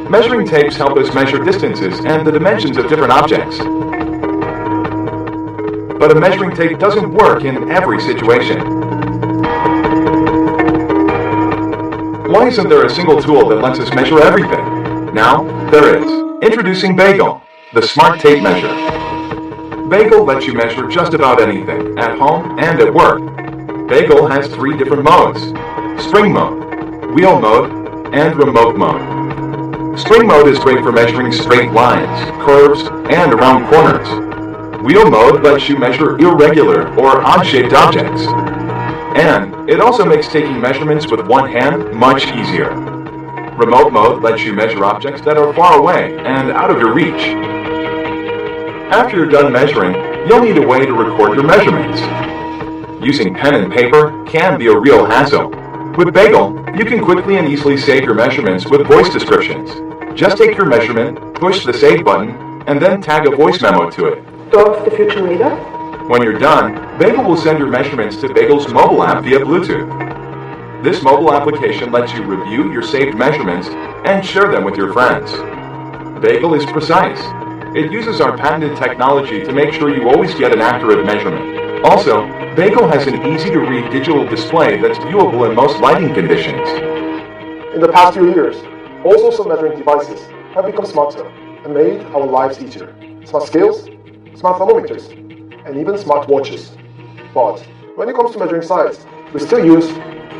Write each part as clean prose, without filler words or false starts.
Measuring tapes help us measure distances and the dimensions of different objects. But a measuring tape doesn't work in every situation. Why isn't there a single tool that lets us measure everything? Now, there is. Introducing Bagel, the smart tape measure. Bagel lets you measure just about anything, at home and at work. Bagel has 3 different modes: string mode, wheel mode, and remote mode. String mode is great for measuring straight lines, curves, and around corners. Wheel mode lets you measure irregular or odd-shaped objects. And it also makes taking measurements with one hand much easier. Remote mode lets you measure objects that are far away and out of your reach. After you're done measuring, you'll need a way to record your measurements. Using pen and paper can be a real hassle. With Bagel, you can quickly and easily save your measurements with voice descriptions. Just take your measurement, push the save button, and then tag a voice memo to it. Towards the future reader. When you're done, Bagel will send your measurements to Bagel's mobile app via Bluetooth. This mobile application lets you review your saved measurements and share them with your friends. Bagel is precise. It uses our patented technology to make sure you always get an accurate measurement. Also, Bagel has an easy-to-read digital display that's viewable in most lighting conditions. In the past few years, all sorts of measuring devices have become smarter and made our lives easier. Smart scales, smart thermometers, and even smart watches. But when it comes to measuring size, we still use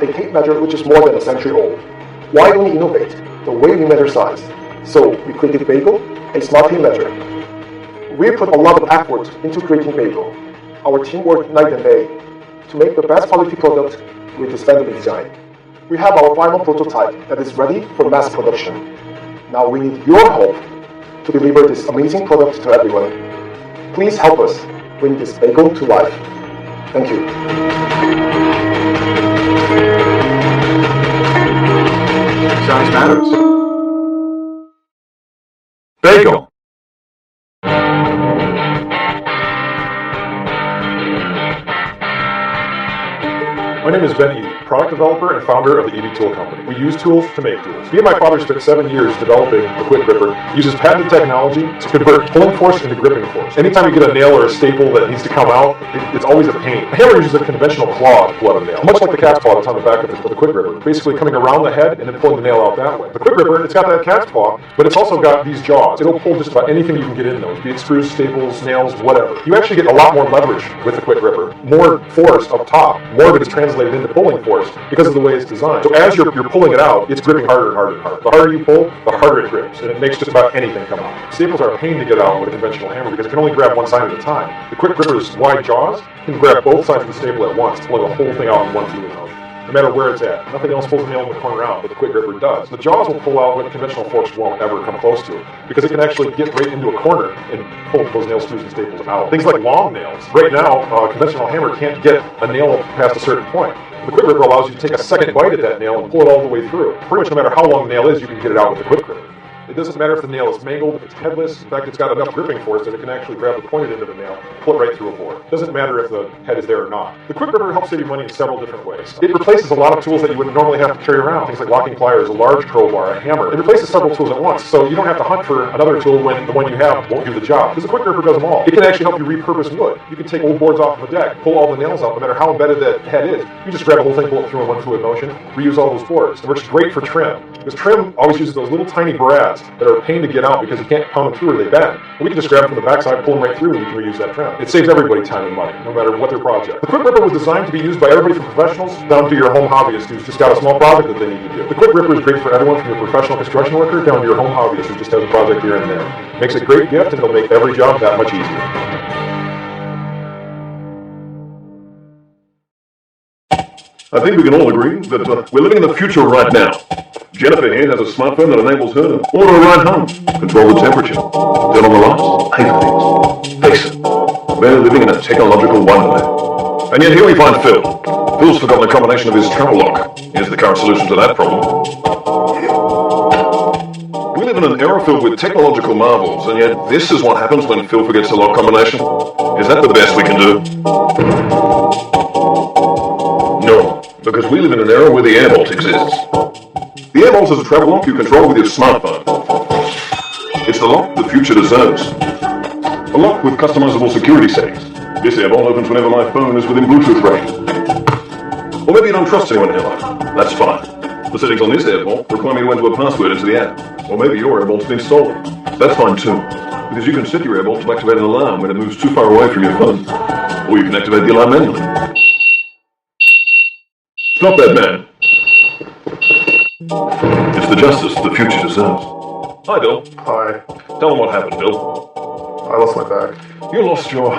a tape measure which is more than a century old. Why don't we innovate the way we measure size? So we created Bagel, a smart tape measure. We put a lot of effort into creating Bagel. Our team worked night and day to make the best quality product with this friendly design. We have our final prototype that is ready for mass production. Now we need your help to deliver this amazing product to everyone. Please help us bring this Bagel to life. Thank you. Size matters. Bagel. My name is Ben Eby, product developer and founder of the Eby Tool Company. We use tools to make tools. Me and my father spent 7 years developing the Quick Gripper. It uses patented technology to convert pulling force into gripping force. Anytime you get a nail or a staple that needs to come out, it's always a pain. A hammer uses a conventional claw to pull out a nail, much like the cat's paw that's on the back of the Quick Gripper, basically coming around the head and then pulling the nail out that way. The Quick Gripper, it's got that cat's paw, but it's also got these jaws. It'll pull just about anything you can get in those, be it screws, staples, nails, whatever. You actually get a lot more leverage with the Quick Gripper, more force up top, more of it is translated into pulling force because of the way it's designed. So as you're pulling it out, it's gripping harder and harder and harder. The harder you pull, the harder it grips, and it makes just about anything come out. Staples are a pain to get out with a conventional hammer because it can only grab one side at a time. The Quick Gripper's wide jaws can grab both sides of the staple at once, pulling the whole thing out in one fluid motion, no matter where it's at. Nothing else pulls the nail in the corner out, but the Quick Gripper does. The jaws will pull out what conventional force won't ever come close to, because it can actually get right into a corner and pull those nail screws and staples out. Things like long nails. Right now, a conventional hammer can't get a nail past a certain point. The Quick Gripper allows you to take a second bite at that nail and pull it all the way through. Pretty much no matter how long the nail is, you can get it out with the Quick Gripper. It doesn't matter if the nail is mangled, if it's headless. In fact, it's got enough gripping force that it can actually grab the pointed end of the nail, pull it right through a board. It doesn't matter if the head is there or not. The Quick Gripper helps save you money in several different ways. It replaces a lot of tools that you would normally have to carry around, things like locking pliers, a large crowbar, a hammer. It replaces several tools at once, so you don't have to hunt for another tool when the one you have won't do the job, because the Quick Gripper does them all. It can actually help you repurpose wood. You can take old boards off of a deck, pull all the nails out, no matter how embedded that head is. You just grab the whole thing, pull it through in one fluid motion, reuse all those boards. It works great for trim, because trim always uses those little tiny brads that are a pain to get out because you can't pound them through or they bend. We can just grab them from the backside, pull them right through, and we can reuse that trim. It saves everybody time and money, no matter what their project. The Quick Gripper was designed to be used by everybody from professionals down to your home hobbyist who's just got a small project that they need to do. The Quick Gripper is great for everyone from your professional construction worker down to your home hobbyist who just has a project here and there. Makes a great gift, and it'll make every job that much easier. I think we can all agree that we're living in the future right now. Jennifer here has a smartphone that enables her to order a ride home, control the temperature, turn on the lights, pay for things. Face it, we're living in a technological wonderland. And yet here we find Phil. Phil's forgotten the combination of his travel log. Here's the current solution to that problem. We live live in an era filled with technological marvels, and yet this is what happens when Phil forgets a lock combination. Is that the best we can do? No, because we live in an era where the airbolt exists. The airbolt is a travel lock you control with your smartphone. It's the lock the future deserves. A lock with customizable security settings. This airbolt opens whenever my phone is within Bluetooth range. Or maybe you don't trust anyone in your life. That's fine. The settings on this airbolt require me to enter a password into the app. Or maybe your airbolt's been stolen. That's fine too. Because you can set your airbolt to activate an alarm when it moves too far away from your phone. Or you can activate the alarm manually. Stop that man. It's the justice the future deserves. Hi, Bill. Hi. Tell them what happened, Bill. I lost my bag. You lost your...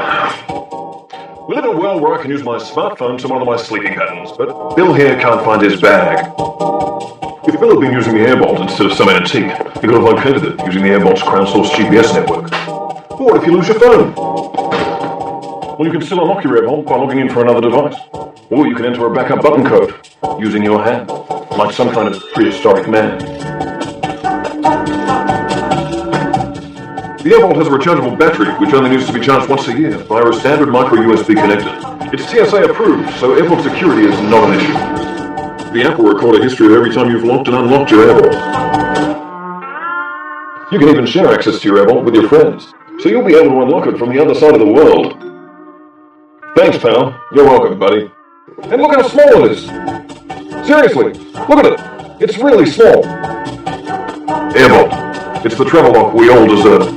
We live in a world where I can use my smartphone to monitor my sleeping patterns, but Bill here can't find his bag. If Bill had been using the airbolt instead of some antique, he could have located it using the airbolt's crowdsourced GPS network. But what if you lose your phone? Well, you can still unlock your airbolt by logging in for another device. Or you can enter a backup button code using your hand, like some kind of prehistoric man. The airbolt has a rechargeable battery, which only needs to be charged once a year via a standard micro USB connector. It's TSA approved, so airbolt security is not an issue. The app will record a history of every time you've locked and unlocked your airbolt. You can even share access to your airbolt with your friends, so you'll be able to unlock it from the other side of the world. Thanks, pal. You're welcome, buddy. And look how small it is. Seriously, look at it. It's really small. Airbolt. It's the travel lock we all deserve.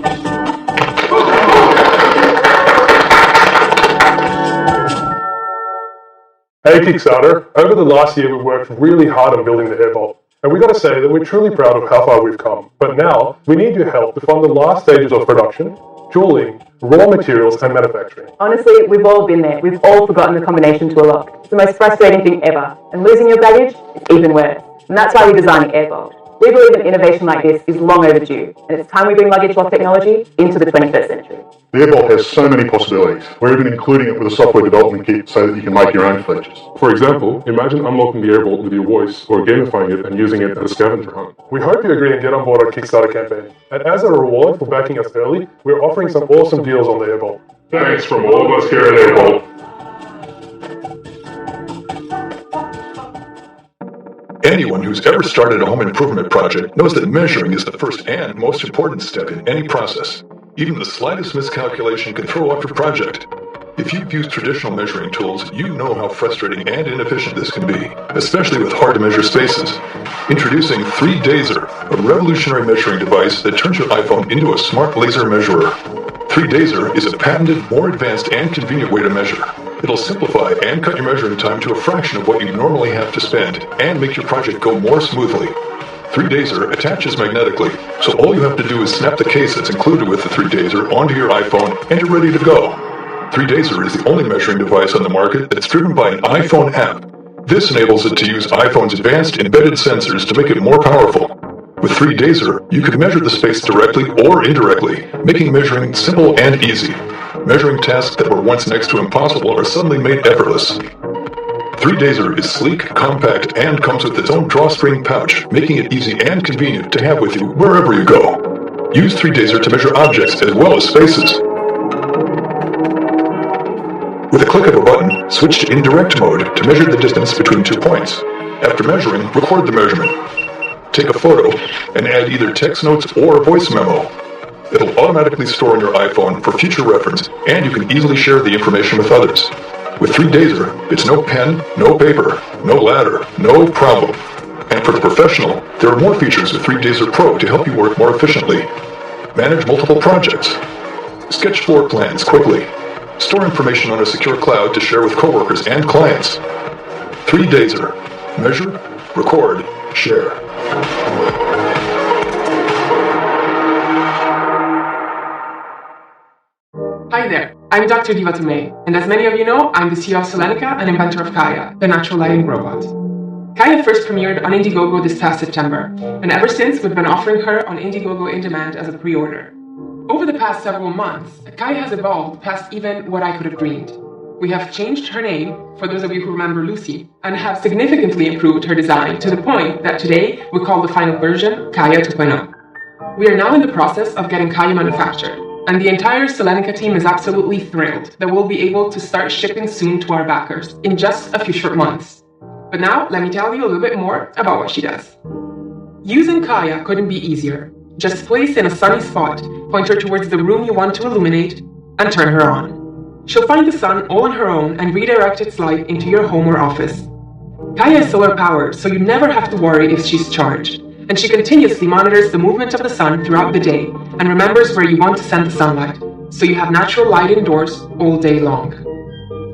Hey Kickstarter, over the last year we've worked really hard on building the airbolt. And we got to say that we're truly proud of how far we've come. But now, we need your help to fund the last stages of production, tooling, raw materials and manufacturing. Honestly, we've all been there. We've all forgotten the combination to a lock. It's the most frustrating thing ever. And losing your baggage is even worse. And that's why we're designing Airbolt. We believe an innovation like this is long overdue, and it's time we bring luggage lock technology into the 21st century. The airbolt has so many possibilities. We're even including it with a software development kit so that you can make your own features. For example, imagine unlocking the airbolt with your voice or gamifying it and using it as a scavenger hunt. We hope you agree and get on board our Kickstarter campaign. And as a reward for backing us early, we're offering some awesome deals on the airbolt. Thanks from all of us here at Airbolt. Anyone who's ever started a home improvement project knows that measuring is the first and most important step in any process. Even the slightest miscalculation can throw off your project. If you've used traditional measuring tools, you know how frustrating and inefficient this can be, especially with hard-to-measure spaces. Introducing 3Dazer, a revolutionary measuring device that turns your iPhone into a smart laser measurer. 3Dazer is a patented, more advanced, and convenient way to measure. It'll simplify and cut your measuring time to a fraction of what you normally have to spend, and make your project go more smoothly. 3Dazer attaches magnetically, so all you have to do is snap the case that's included with the 3Dazer onto your iPhone, and you're ready to go. 3Dazer is the only measuring device on the market that's driven by an iPhone app. This enables it to use iPhone's advanced embedded sensors to make it more powerful. With 3Dazer, you can measure the space directly or indirectly, making measuring simple and easy. Measuring tasks that were once next to impossible are suddenly made effortless. 3Dazer is sleek, compact, and comes with its own drawstring pouch, making it easy and convenient to have with you wherever you go. Use 3Dazer to measure objects as well as spaces. With a click of a button, switch to indirect mode to measure the distance between 2 points. After measuring, record the measurement. Take a photo and add either text notes or a voice memo. It'll automatically store on your iPhone for future reference, and you can easily share the information with others. With 3Dazer, it's no pen, no paper, no ladder, no problem. And for the professional, there are more features with 3Dazer Pro to help you work more efficiently. Manage multiple projects. Sketch floor plans quickly. Store information on a secure cloud to share with coworkers and clients. 3Dazer. Measure, record, share. Hi there, I'm Dr. Diva Tomei, and as many of you know, I'm the CEO of Selenica and inventor of Kaya, the natural lighting robot. Kaya first premiered on Indiegogo this past September, and ever since we've been offering her on Indiegogo in demand as a pre-order. Over the past several months, Kaya has evolved past even what I could have dreamed. We have changed her name, for those of you who remember Lucy, and have significantly improved her design to the point that today we call the final version Kaya 2.0. We are now in the process of getting Kaya manufactured, and the entire Solenica team is absolutely thrilled that we'll be able to start shipping soon to our backers in just a few short months. But now, let me tell you a little bit more about what she does. Using Kaya couldn't be easier. Just place in a sunny spot, point her towards the room you want to illuminate, and turn her on. She'll find the sun all on her own and redirect its light into your home or office. Kaya is solar powered, so you never have to worry if she's charged, and she continuously monitors the movement of the sun throughout the day and remembers where you want to send the sunlight, so you have natural light indoors all day long.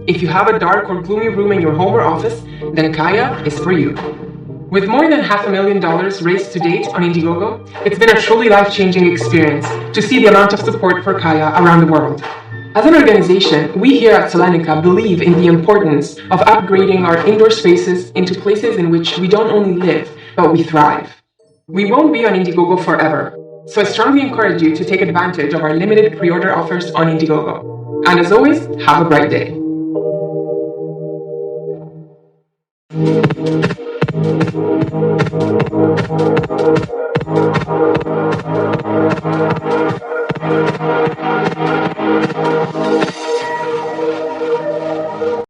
If you have a dark or gloomy room in your home or office, then Kaya is for you. With more than $500,000 raised to date on Indiegogo, it's been a truly life-changing experience to see the amount of support for Kaya around the world. As an organization, we here at Solenica believe in the importance of upgrading our indoor spaces into places in which we don't only live, but we thrive. We won't be on Indiegogo forever, so I strongly encourage you to take advantage of our limited pre-order offers on Indiegogo. And as always, have a bright day.